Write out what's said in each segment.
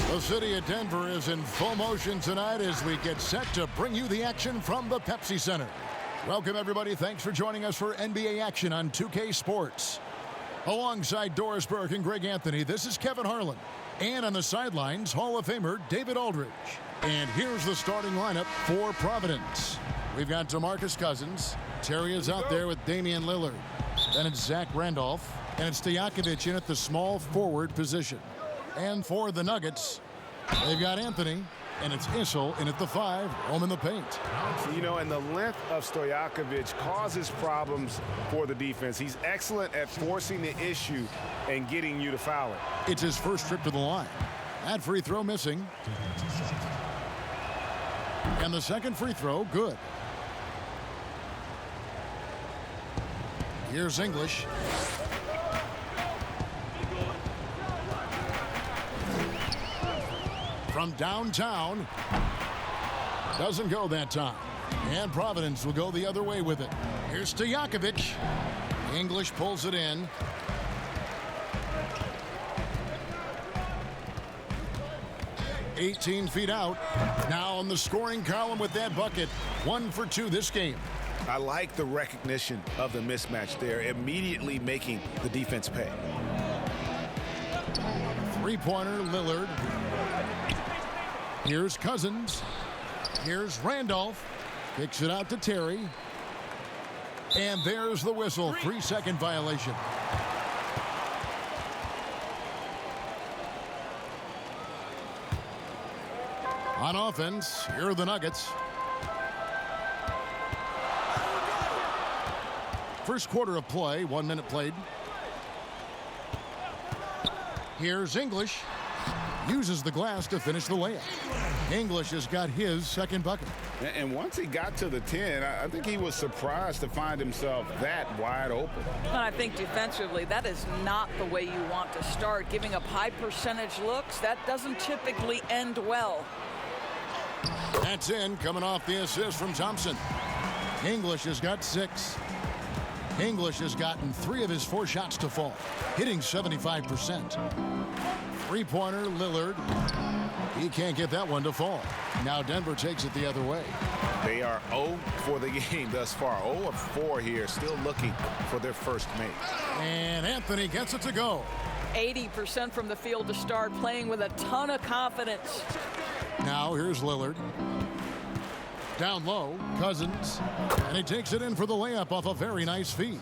The city of Denver is in full motion tonight as we get set to bring you the action from the Pepsi Center. Welcome, everybody. Thanks for joining us for NBA action on 2K Sports. Alongside Doris Burke and Greg Anthony, this is Kevin Harlan. And on the sidelines, Hall of Famer David Aldridge. And here's the starting lineup for Providence. We've got DeMarcus Cousins. Terry is out there with Damian Lillard. Then it's Zach Randolph. And it's Stojakovic in at the small forward position. And for the Nuggets, they've got Anthony. And it's Issel in at the 5, home in the paint. You know, and the length of Stojakovic causes problems for the defense. He's excellent at forcing the issue and getting you to foul it. It's his first trip to the line. That free throw missing. And the second free throw, good. Here's English. From downtown. Doesn't go that time. And Providence will go the other way with it. Here's Stojakovic. English pulls it in. $18 feet out. Now on the scoring column with that bucket. 1 for 2 this game. I like the recognition of the mismatch there, immediately making the defense pay. Three-pointer, Lillard. Here's Cousins. Here's Randolph. Kicks it out to Terry. And there's the whistle. 3-second violation. On offense, here are the Nuggets. First quarter of play, 1 minute played. Here's English. Uses the glass to finish the layup. English has got his second bucket. And once he got to the 10, I think he was surprised to find himself that wide open. And I think defensively, that is not the way you want to start. Giving up high percentage looks, that doesn't typically end well. That's in, coming off the assist from Thompson. English has got 6. English has gotten 3 of his 4 shots to fall, hitting 75%. Three-pointer, Lillard. He can't get that one to fall. Now Denver takes it the other way. They are 0 for the game thus far. 0 of 4 here, still looking for their first make. And Anthony gets it to go. 80% from the field to start, playing with a ton of confidence. Now here's Lillard. Down low, Cousins. And he takes it in for the layup off a very nice feed.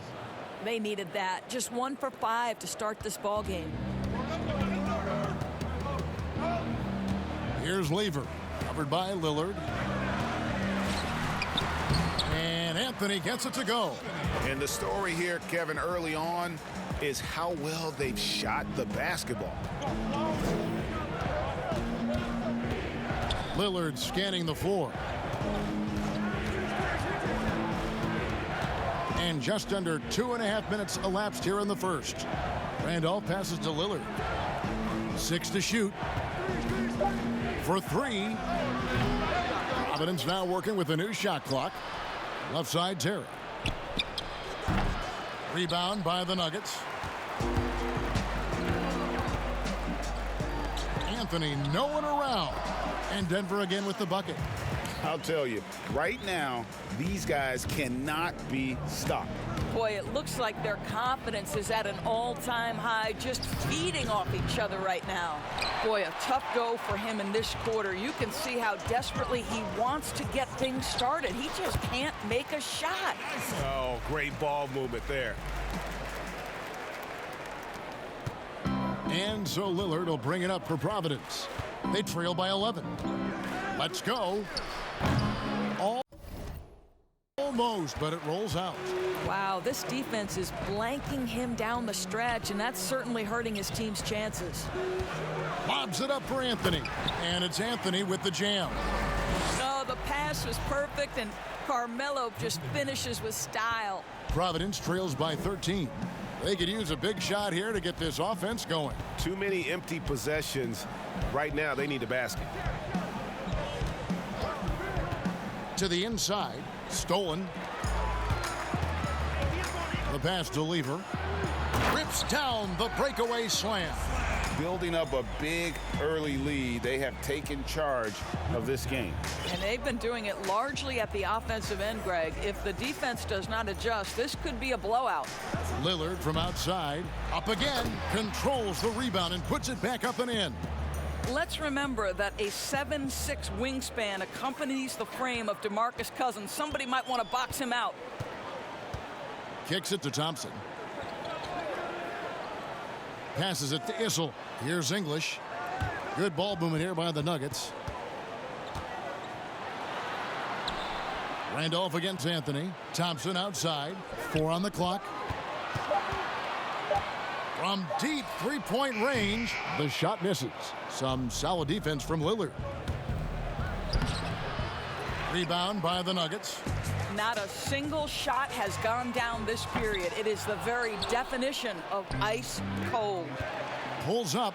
They needed that. Just 1 for 5 to start this ball game. Here's Lever, covered by Lillard. And Anthony gets it to go. And the story here, Kevin, early on is how well they've shot the basketball. Lillard scanning the floor. And just under 2.5 minutes elapsed here in the first. Randolph passes to Lillard. 6 to shoot. For 3. Providence now working with a new shot clock. Left side, Terry. Rebound by the Nuggets. Anthony, no one around. And Denver again with the bucket. I'll tell you, right now, these guys cannot be stopped. Boy, it looks like their confidence is at an all-time high, just feeding off each other right now. Boy, a tough go for him in this quarter. You can see how desperately he wants to get things started. He just can't make a shot. Oh, great ball movement there. And so Lillard will bring it up for Providence. They trail by 11. Let's go. Almost, but it rolls out. Wow, this defense is blanking him down the stretch, and that's certainly hurting his team's chances. Lobs it up for Anthony, and it's Anthony with the jam. Oh, the pass was perfect, and Carmelo just finishes with style. Providence trails by 13. They could use a big shot here to get this offense going. Too many empty possessions. Right now, they need a basket. To the inside, stolen. The pass to Lever. Rips down the breakaway slam. building up a big early lead. They have taken charge of this game. And they've been doing it largely at the offensive end, Greg. If the defense does not adjust, this could be a blowout. Lillard from outside, up again, controls the rebound and puts it back up and in. Let's remember that a 7'6" wingspan accompanies the frame of DeMarcus Cousins. Somebody might want to box him out. Kicks it to Thompson. Passes it to Issel. Here's English. Good ball movement here by the Nuggets. Randolph against Anthony. Thompson outside. 4 on the clock. From deep three-point range, the shot misses. Some solid defense from Lillard. Rebound by the Nuggets. Not a single shot has gone down this period. It is the very definition of ice cold. Pulls up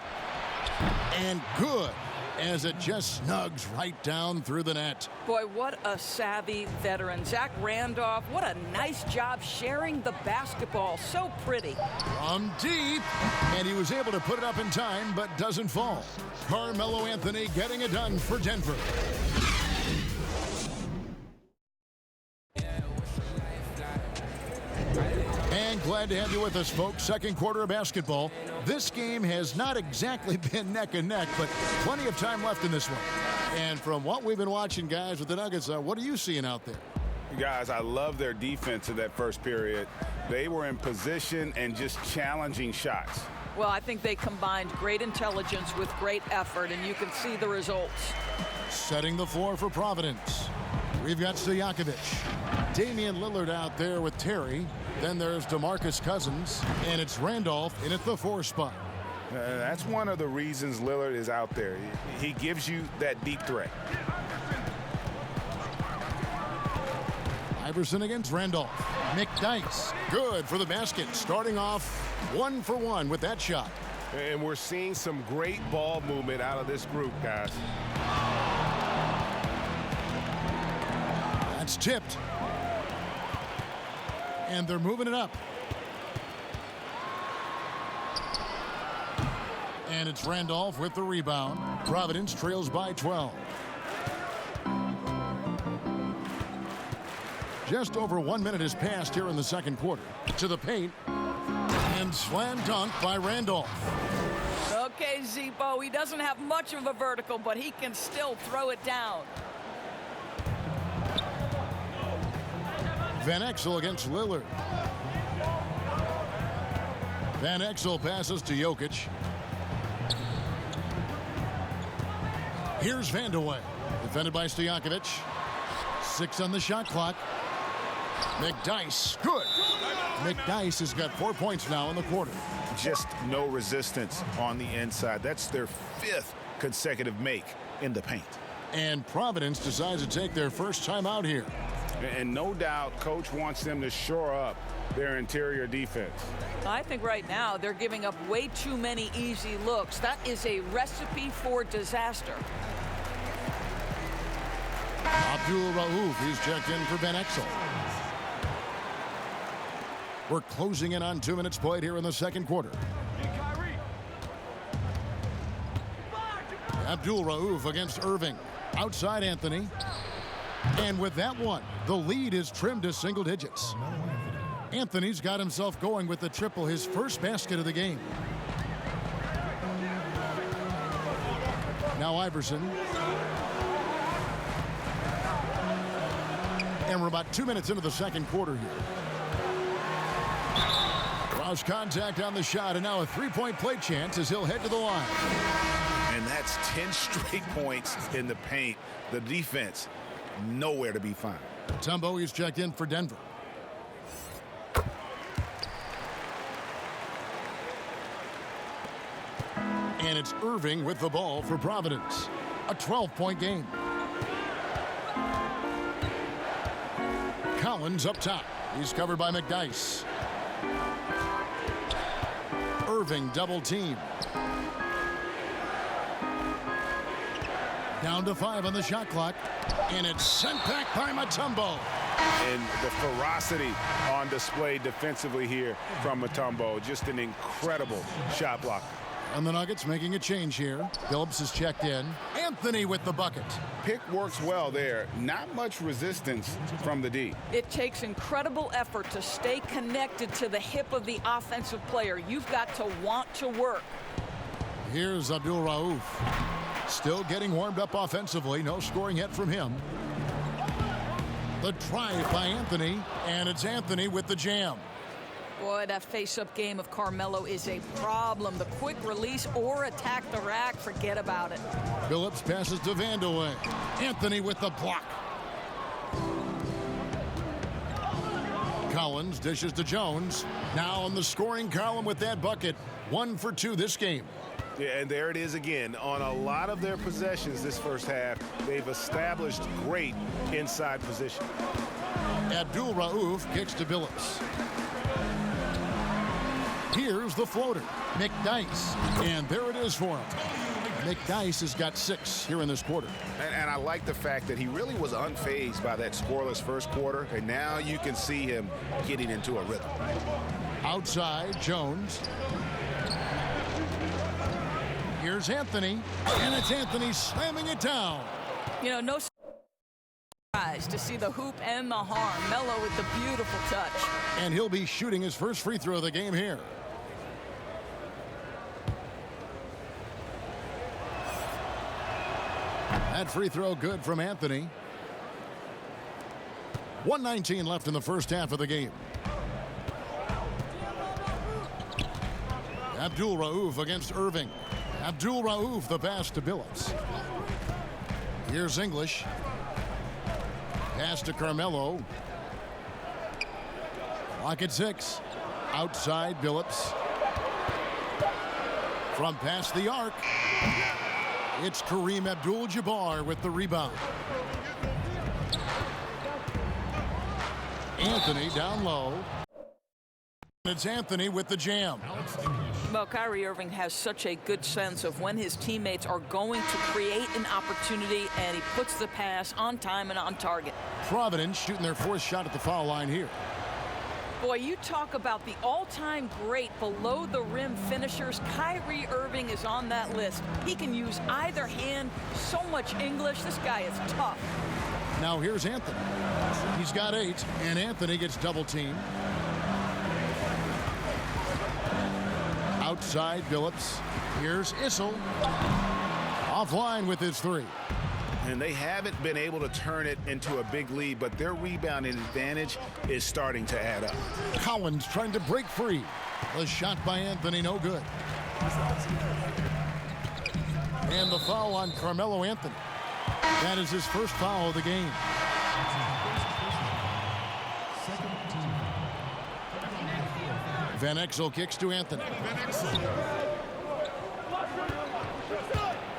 and good as it just snugs right down through the net. Boy, what a savvy veteran. Zach Randolph, what a nice job sharing the basketball. So pretty. From deep, and he was able to put it up in time, but doesn't fall. Carmelo Anthony getting it done for Denver. And glad to have you with us, folks. Second quarter of basketball. This game has not exactly been neck and neck, but plenty of time left in this one. And from what we've been watching, guys, with the Nuggets, what are you seeing out there? Guys, I love their defense in that first period. They were in position and just challenging shots. Well, I think they combined great intelligence with great effort, and you can see the results. Setting the floor for Providence. We've got Stojakovic. Damian Lillard out there with Terry. Then there's DeMarcus Cousins, and it's Randolph in at the 4 spot. That's one of the reasons Lillard is out there. He gives you that deep threat. Iverson against Randolph. McDyess, good for the basket. Starting off 1 for 1 with that shot. And we're seeing some great ball movement out of this group, guys. That's tipped. And they're moving it up. And it's Randolph with the rebound. Providence trails by 12. Just over 1 minute has passed here in the second quarter. To the paint. And slam dunk by Randolph. Okay, Zebo, he doesn't have much of a vertical, but he can still throw it down. Van Exel against Lillard. Van Exel passes to Jokic. Here's Vandeweghe. Defended by Stojakovic. 6 on the shot clock. McDyess, good. McDyess has got 4 points now in the quarter. Just no resistance on the inside. That's their 5th consecutive make in the paint. And Providence decides to take their first time out here. And no doubt, Coach wants them to shore up their interior defense. I think right now they're giving up way too many easy looks. That is a recipe for disaster. Abdul Rauf, he's checked in for Van Exel. We're closing in on 2 minutes played here in the second quarter. Abdul Rauf against Irving. Outside Anthony. And with that one, the lead is trimmed to single digits. Anthony's got himself going with the triple, his first basket of the game. Now Iverson. And we're about 2 minutes into the second quarter here. Lost contact on the shot, and now a three-point play chance as he'll head to the line. And that's 10 straight points in the paint. The defense, nowhere to be found. Tumbo, he's checked in for Denver. And it's Irving with the ball for Providence. A 12-point game. Collins up top. He's covered by McDyess. Irving double team. Down to 5 on the shot clock. And it's sent back by Mutombo. And the ferocity on display defensively here from Mutombo. Just an incredible shot blocker. And the Nuggets making a change here. Phillips is checked in. Anthony with the bucket. Pick works well there. Not much resistance from the D. It takes incredible effort to stay connected to the hip of the offensive player. You've got to want to work. Here's Abdul Rauf. Still getting warmed up offensively. No scoring yet from him. The drive by Anthony, and it's Anthony with the jam. Boy, that face-up game of Carmelo is a problem. The quick release or attack the rack, forget about it. Phillips passes to Vandeweghe. Anthony with the block. Collins dishes to Jones. Now on the scoring column with that bucket. 1 for 2 this game. Yeah, and there it is again. On a lot of their possessions this first half, they've established great inside position. Abdul Rauf kicks to Phillips. Here's the floater, McDyess, and there it is for him. McDyess has got 6 here in this quarter. And I like the fact that he really was unfazed by that scoreless first quarter, and now you can see him getting into a rhythm. Outside, Jones. Here's Anthony, and it's Anthony slamming it down. You know, no surprise to see the hoop and the harm. Melo with the beautiful touch. And he'll be shooting his first free throw of the game here. That free throw good from Anthony. 1:19 left in the first half of the game. Abdul Rauf against Irving. Abdul Rauf the pass to Phillips. Here's English. Pass to Carmelo. Clock at 6. Outside Phillips. From past the arc. It's Kareem Abdul-Jabbar with the rebound. Anthony down low. It's Anthony with the jam. Well, Kyrie Irving has such a good sense of when his teammates are going to create an opportunity, and he puts the pass on time and on target. Providence shooting their 4th shot at the foul line here. Boy, you talk about the all-time great below-the-rim finishers. Kyrie Irving is on that list. He can use either hand. So much English. This guy is tough. Now here's Anthony. He's got 8, and Anthony gets double-teamed. Outside Phillips. Here's Issel. Offline with his 3. And they haven't been able to turn it into a big lead, but their rebounding advantage is starting to add up. Collins trying to break free. The shot by Anthony, no good. And the foul on Carmelo Anthony. That is his first foul of the game. Van Exel kicks to Anthony.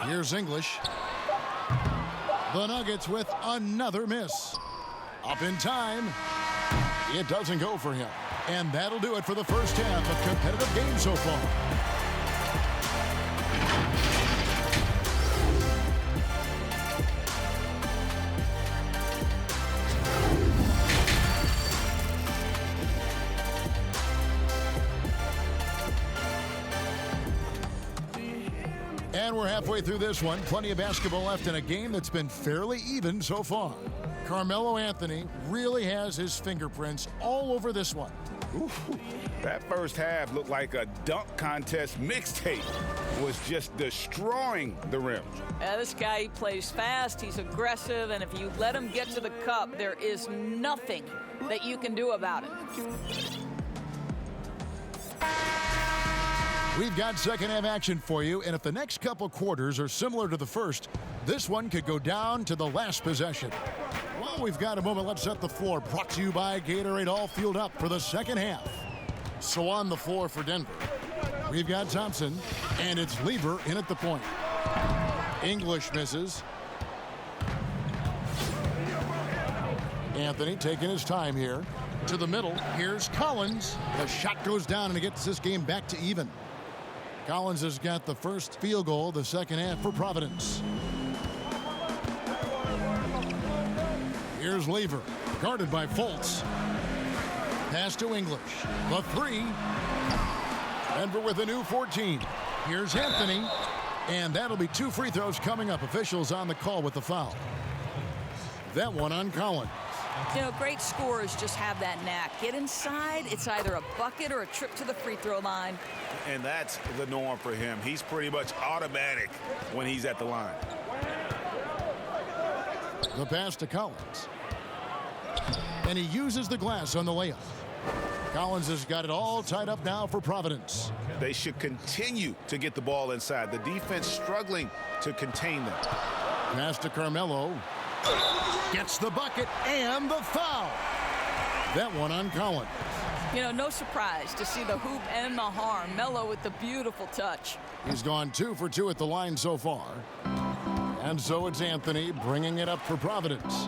Here's English. The Nuggets with another miss. Up in time. It doesn't go for him. And that'll do it for the first half of competitive game so far. And we're halfway through this one. Plenty of basketball left in a game that's been fairly even so far. Carmelo Anthony really has his fingerprints all over this one. Ooh, that first half looked like a dunk contest mixtape. Was just destroying the rim. This guy, he plays fast, he's aggressive, and if you let him get to the cup, there is nothing that you can do about it. We've got second half action for you, and if the next couple quarters are similar to the first, this one could go down to the last possession. Well, we've got a moment. Let's set the floor. Brought to you by Gatorade, all fueled up for the second half. So on the floor for Denver, we've got Thompson, and it's Lever in at the point. English misses. Anthony taking his time here. To the middle, here's Collins. The shot goes down, and it gets this game back to even. Collins has got the first field goal of the second half for Providence. Here's Lever, guarded by Fultz. Pass to English. The 3. Denver with a new 14. Here's Anthony. And that'll be 2 free throws coming up. Officials on the call with the foul. That one on Collins. You know, great scorers just have that knack. Get inside, it's either a bucket or a trip to the free throw line. And that's the norm for him. He's pretty much automatic when he's at the line. The pass to Collins. And he uses the glass on the layup. Collins has got it all tied up now for Providence. They should continue to get the ball inside. The defense struggling to contain them. Pass to Carmelo. Gets the bucket and the foul. That one on Collins. You know, no surprise to see the hoop and the harm. Melo with the beautiful touch. He's gone 2 for 2 at the line so far. And so it's Anthony bringing it up for Providence.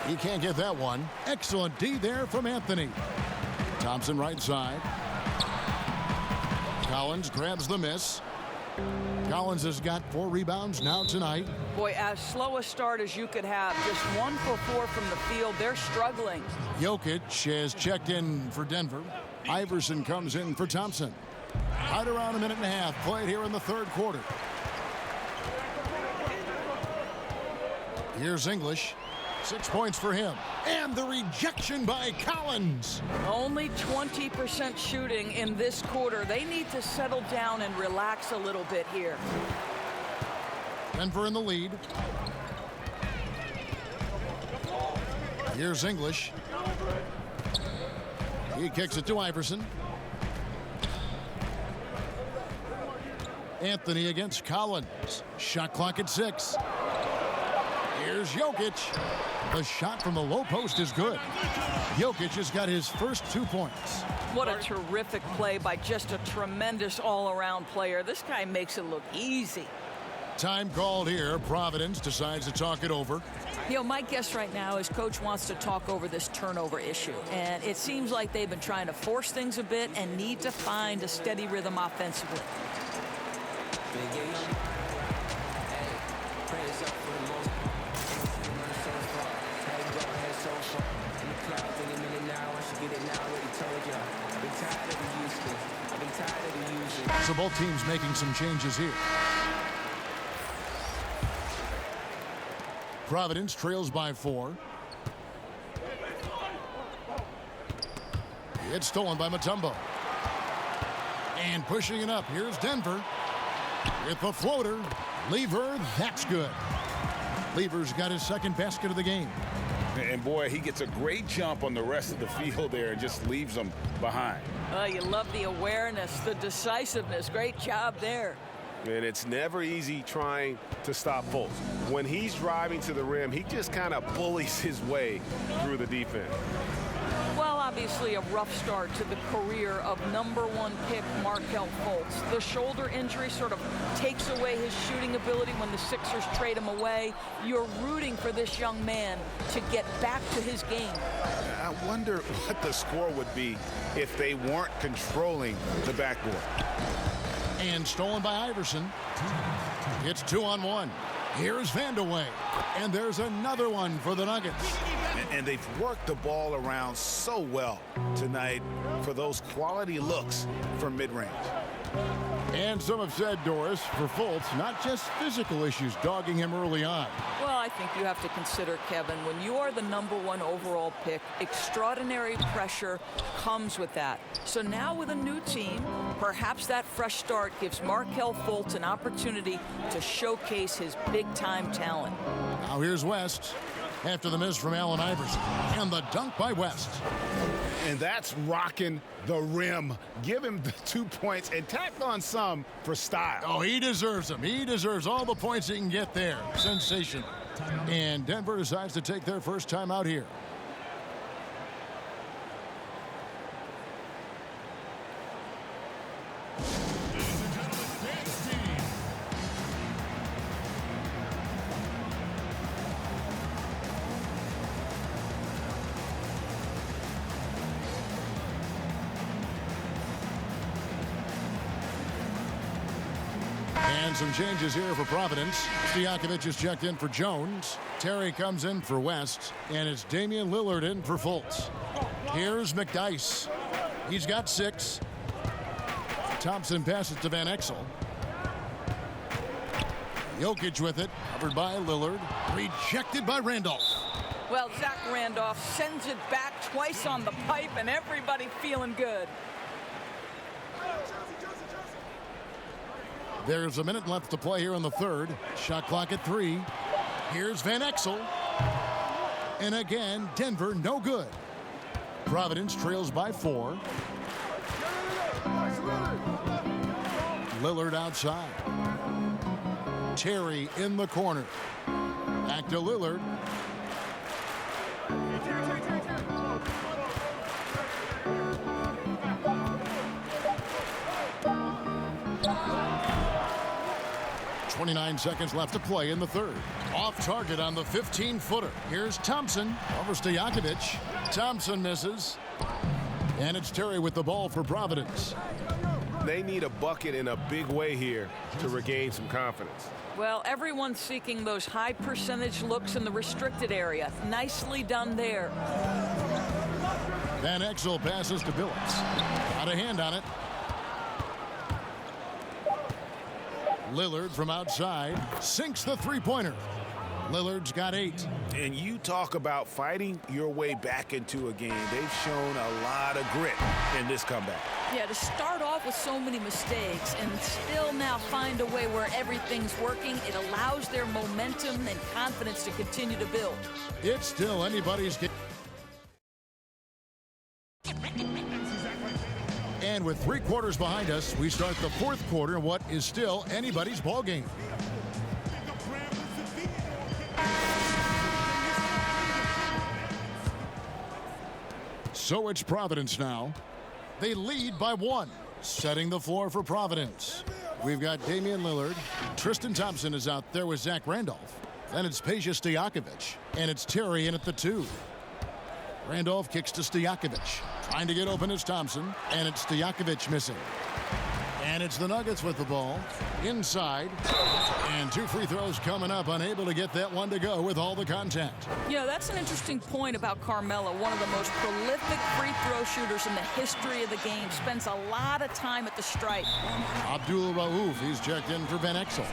He can't get that one. Excellent D there from Anthony. Thompson right side. Collins grabs the miss. Collins has got 4 rebounds now tonight. Boy, as slow a start as you could have. Just 1 for 4 from the field. They're struggling. Jokic has checked in for Denver. Iverson comes in for Thompson. Right around a minute and a half played here in the 3rd quarter. Here's English. 6 points for him. And the rejection by Collins. Only 20% shooting in this quarter. They need to settle down and relax a little bit here. Denver in the lead. Here's English. He kicks it to Iverson. Anthony against Collins. Shot clock at 6. Here's Jokic. The shot from the low post is good. Jokic has got his first 2 points. What a terrific play by just a tremendous all-around player. This guy makes it look easy. Time called here. Providence decides to talk it over. You know, my guess right now is Coach wants to talk over this turnover issue. And it seems like they've been trying to force things a bit and need to find a steady rhythm offensively. So both teams making some changes here. Providence trails by 4. It's stolen by Mutombo. And pushing it up. Here's Denver. With the floater. Lever. That's good. Lever's got his 2nd basket of the game. And boy, he gets a great jump on the rest of the field there and just leaves them behind. Oh, you love the awareness, the decisiveness. Great job there. And it's never easy trying to stop Fultz. When he's driving to the rim, he just kind of bullies his way through the defense. Well, obviously a rough start to the career of #1 pick Markelle Fultz. The shoulder injury sort of takes away his shooting ability when the Sixers trade him away. You're rooting for this young man to get back to his game. I wonder what the score would be if they weren't controlling the backboard. And stolen by Iverson. It's 2-on-1. Here's Vandeweghe. And there's another one for the Nuggets. And they've worked the ball around so well tonight for those quality looks from mid-range. And some have said, Doris, for Fultz, not just physical issues dogging him early on. Well, I think you have to consider, Kevin, when you are the #1 overall pick, extraordinary pressure comes with that. So now with a new team, perhaps that fresh start gives Markelle Fultz an opportunity to showcase his big-time talent. Now here's West after the miss from Allen Iverson. And the dunk by West. And that's rocking the rim. Give him the 2 points and tack on some for style. Oh, he deserves them. He deserves all the points he can get there. Sensation. And Denver decides to take their first time out here. And some changes here for Providence. Stojakovic is checked in for Jones. Terry comes in for West. And it's Damian Lillard in for Fultz. Here's McDyess. He's got 6. Thompson passes to Van Exel. Jokic with it, covered by Lillard. Rejected by Randolph. Well, Zach Randolph sends it back twice on the pipe, and everybody feeling good. There's a minute left to play here in the third. Shot clock at 3. Here's Van Exel. And again, Denver no good. Providence trails by 4. Lillard outside. Terry in the corner. Back to Lillard. .29 seconds left to play in the third. Off target on the 15-footer. Here's Thompson over Stojakovic. Thompson misses. And it's Terry with the ball for Providence. They need a bucket in a big way here to regain some confidence. Well, everyone's seeking those high percentage looks in the restricted area. Nicely done there. Van Exel passes to Billups. Got a hand on it. Lillard from outside sinks the three-pointer. Lillard's got 8. And you talk about fighting your way back into a game. They've shown a lot of grit in this comeback. Yeah, to start off with so many mistakes and still now find a way where everything's working, it allows their momentum and confidence to continue to build. It's still anybody's game. And with 3 quarters behind us, we start the fourth quarter in what is still anybody's ball game. So it's Providence now. They lead by 1, setting the floor for Providence. We've got Damian Lillard. Tristan Thompson is out there with Zach Randolph. Then it's Peja Stojakovic. And it's Terry in at the 2. Randolph kicks to Stojakovic. Trying to get open is Thompson. And it's Stojakovic missing. And it's the Nuggets with the ball. Inside. And 2 free throws coming up. Unable to get that one to go with all the contact. You know, that's an interesting point about Carmelo. One of the most prolific free throw shooters in the history of the game. Spends a lot of time at the stripe. Abdul Rauf, he's checked in for Van Exel.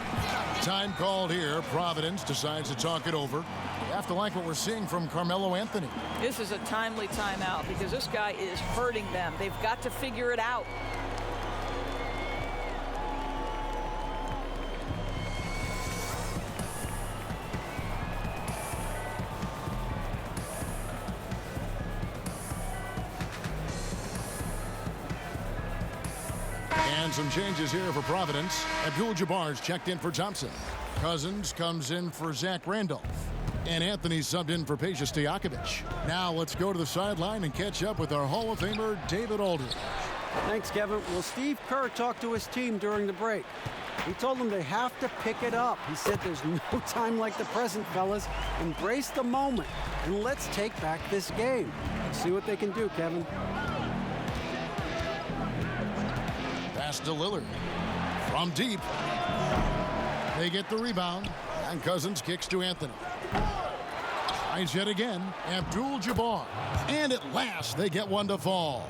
Time called here. Providence decides to talk it over. You have to like what we're seeing from Carmelo Anthony. This is a timely timeout because this guy is hurting them. They've got to figure it out. And some changes here for Providence. Abdul-Jabbar's checked in for Thompson. Cousins comes in for Zach Randolph. And Anthony subbed in for Peja Stojakovic. Now let's go to the sideline and catch up with our Hall of Famer, David Aldridge. Thanks, Kevin. Well, Steve Kerr talked to his team during the break. He told them they have to pick it up. He said there's no time like the present, fellas. Embrace the moment, and let's take back this game. See what they can do, Kevin. Pass to Lillard. From deep. They get the rebound. And Cousins kicks to Anthony. Tries yet again. Abdul-Jabbar. And at last, they get one to fall.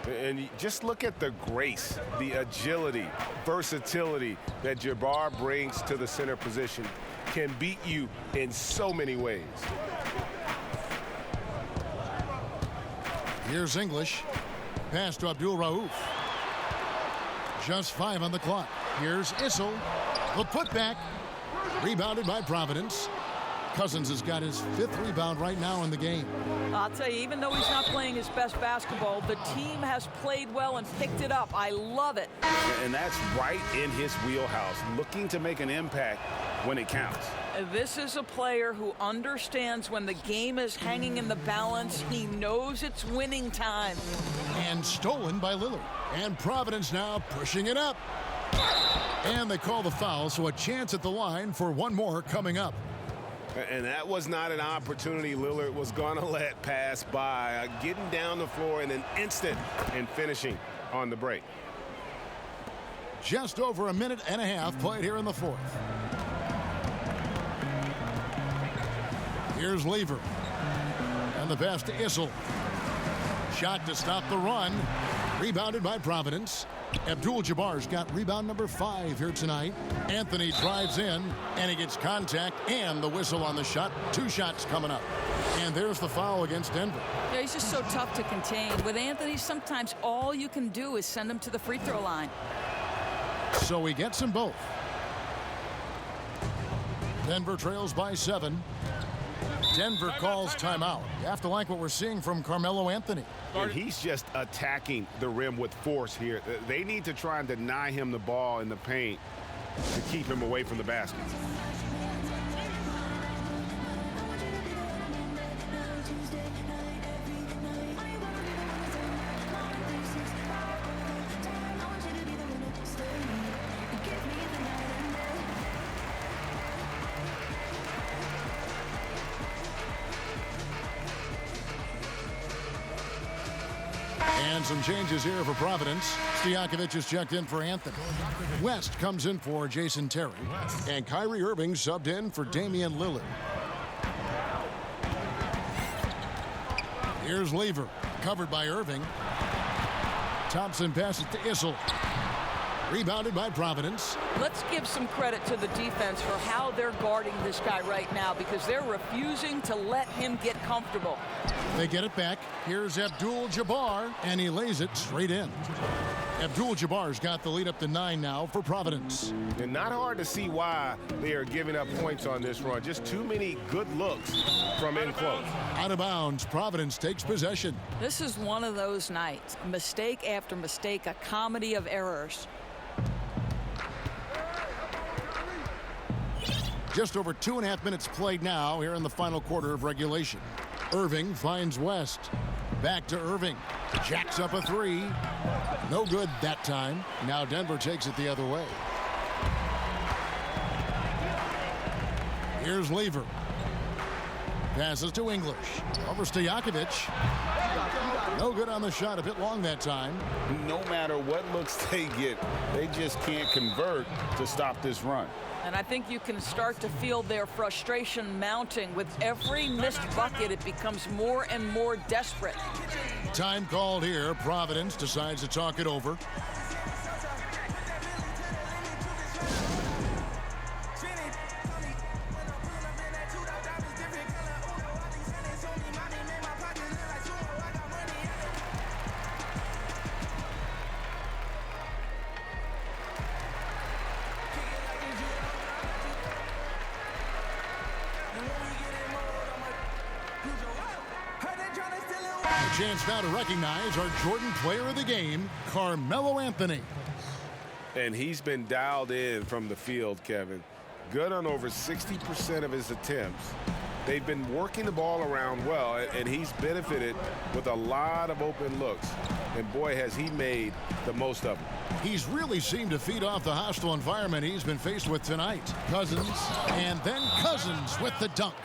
And you just look at the grace, the agility, versatility that Jabbar brings to the center position. Can beat you in so many ways. Here's English. Pass to Abdul Rauf. Just 5 on the clock. Here's Issel. The putback. Rebounded by Providence. Cousins has got his 5th rebound right now in the game. I'll tell you, even though he's not playing his best basketball, the team has played well and picked it up. I love it. And that's right in his wheelhouse, looking to make an impact when it counts. This is a player who understands when the game is hanging in the balance. He knows it's winning time. And stolen by Lillard. And Providence now pushing it up. And they call the foul, so a chance at the line for one more coming up. And that was not an opportunity Lillard was going to let pass by. Getting down the floor in an instant and finishing on the break. Just over a minute and a half played here in the fourth. Here's Lever. And the pass to Issel. Shot to stop the run. Rebounded by Providence. Abdul-Jabbar's got rebound number 5 here tonight. Anthony drives in, and he gets contact and the whistle on the shot. 2 shots coming up. And there's the foul against Denver. Yeah, he's just so tough to contain. With Anthony, sometimes all you can do is send him to the free throw line. So he gets them both. Denver trails by 7. Denver calls timeout. You have to like what we're seeing from Carmelo Anthony. And he's just attacking the rim with force here. They need to try and deny him the ball in the paint to keep him away from the basket. And some changes here for Providence. Stojakovic is checked in for Anthony. West comes in for Jason Terry. And Kyrie Irving subbed in for Damian Lillard. Here's Lever, covered by Irving. Thompson passes to Issel. Rebounded by Providence. Let's give some credit to the defense for how they're guarding this guy right now, because they're refusing to let him get comfortable. They get it back. Here's Abdul-Jabbar, and he lays it straight in. Abdul-Jabbar's got the lead up to 9 now for Providence. And not hard to see why they are giving up points on this run. Just too many good looks from in close. Out of bounds, Providence takes possession. This is one of those nights. Mistake after mistake, a comedy of errors. Just over 2.5 minutes played now here in the final quarter of regulation. Irving finds West. Back to Irving. Jacks up a 3. No good that time. Now Denver takes it the other way. Here's Lever. Passes to English. Over Stojakovic. No good on the shot. A bit long that time. No matter what looks they get, they just can't convert to stop this run. And I think you can start to feel their frustration mounting. With every missed bucket, it becomes more and more desperate. Time called here. Providence decides to talk it over. Chance now to recognize our Jordan player of the game, Carmelo Anthony. And he's been dialed in from the field, Kevin. Good on over 60% of his attempts. They've been working the ball around well, and he's benefited with a lot of open looks. And boy, has he made the most of them. He's really seemed to feed off the hostile environment he's been faced with tonight. Cousins, and then Cousins with the dunk.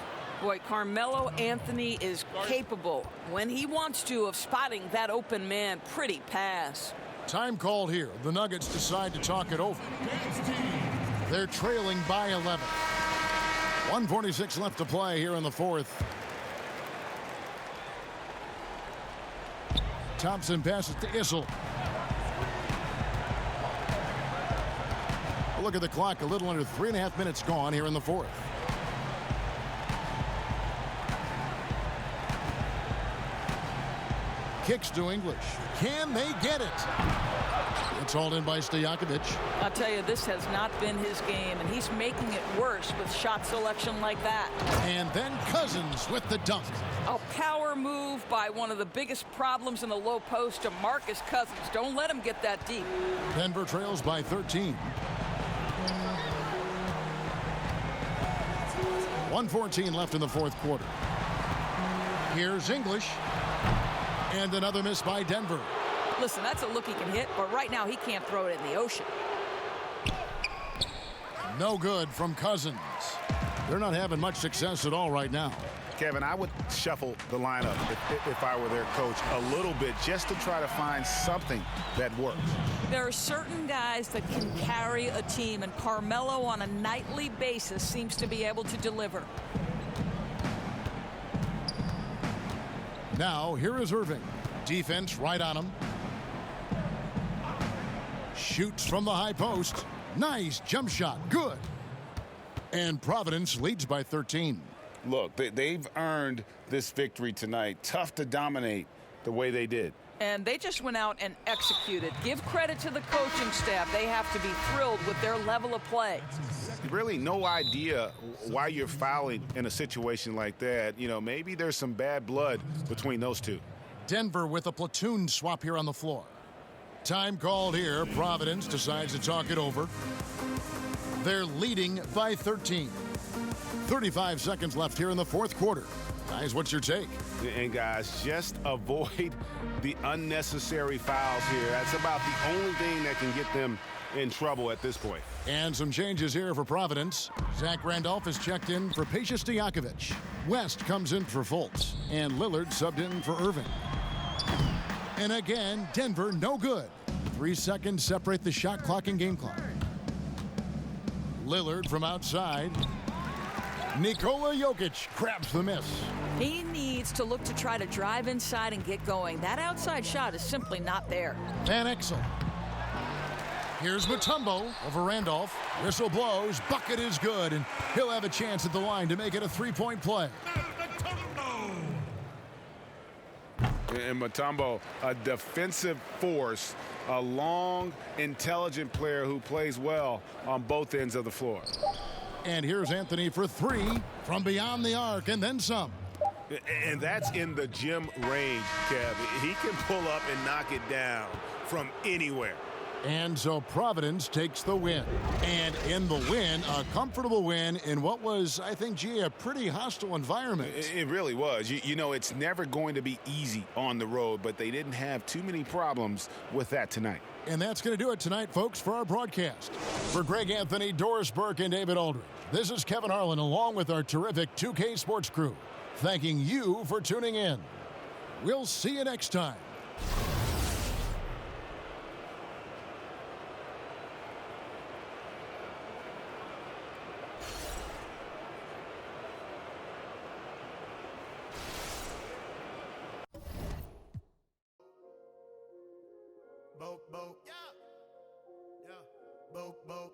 Boy, Carmelo Anthony is capable, when he wants to, of spotting that open man. Pretty pass. Time called here. The Nuggets decide to talk it over. They're trailing by 11. 1:46 left to play here in the fourth. Thompson passes to Issel. A look at the clock. A little under 3.5 minutes gone here in the fourth. Kicks to English. Can they get it? It's hauled in by Stojakovic. I'll tell you, this has not been his game, and he's making it worse with shot selection like that. And then Cousins with the dunk. A power move by one of the biggest problems in the low post, to Marcus Cousins. Don't let him get that deep. Denver trails by 13. 1:14 left in the fourth quarter. Here's English. And another miss by Denver. Listen, that's a look he can hit, but right now he can't throw it in the ocean. No good from Cousins. They're not having much success at all right now. Kevin, I would shuffle the lineup if I were their coach a little bit, just to try to find something that works. There are certain guys that can carry a team, and Carmelo on a nightly basis seems to be able to deliver. Now, here is Irving. Defense right on him. shoots from the high post. Nice jump shot. Good. And Providence leads by 13. Look, they've earned this victory tonight. Tough to dominate the way they did. And they just went out and executed. Give credit to the coaching staff. They have to be thrilled with their level of play. Really no idea why you're fouling in a situation like that. You know, maybe there's some bad blood between those two. Denver with a platoon swap here on the floor. Time called here. Providence decides to talk it over. They're leading by 13. 35 seconds left here in the fourth quarter. Guys, what's your take? And guys, just avoid the unnecessary fouls here. That's about the only thing that can get them in trouble at this point. And some changes here for Providence. Zach Randolph is checked in for Pacius Stojakovic. West comes in for Fultz. And Lillard subbed in for Irving. And again, Denver no good. 3 seconds separate the shot clock and game clock. Lillard from outside. Nikola Jokic grabs the miss. He needs to look to try to drive inside and get going. That outside shot is simply not there. Van Exel. Here's Mutombo over Randolph. Whistle blows. Bucket is good, and he'll have a chance at the line to make it a three-point play. And Mutombo, a defensive force, a long, intelligent player who plays well on both ends of the floor. And here's Anthony for three from beyond the arc and then some. And that's in the gym range, Kev. He can pull up and knock it down from anywhere. And so Providence takes the win. And in the win, a comfortable win in what was, I think, gee, a pretty hostile environment. It really was. You know, it's never going to be easy on the road, but they didn't have too many problems with that tonight. And that's going to do it tonight, folks, for our broadcast. For Greg Anthony, Doris Burke, and David Aldridge, this is Kevin Harlan along with our terrific 2K Sports crew, thanking you for tuning in. We'll see you next time. Boat, boat, yeah, yeah, boat, boat.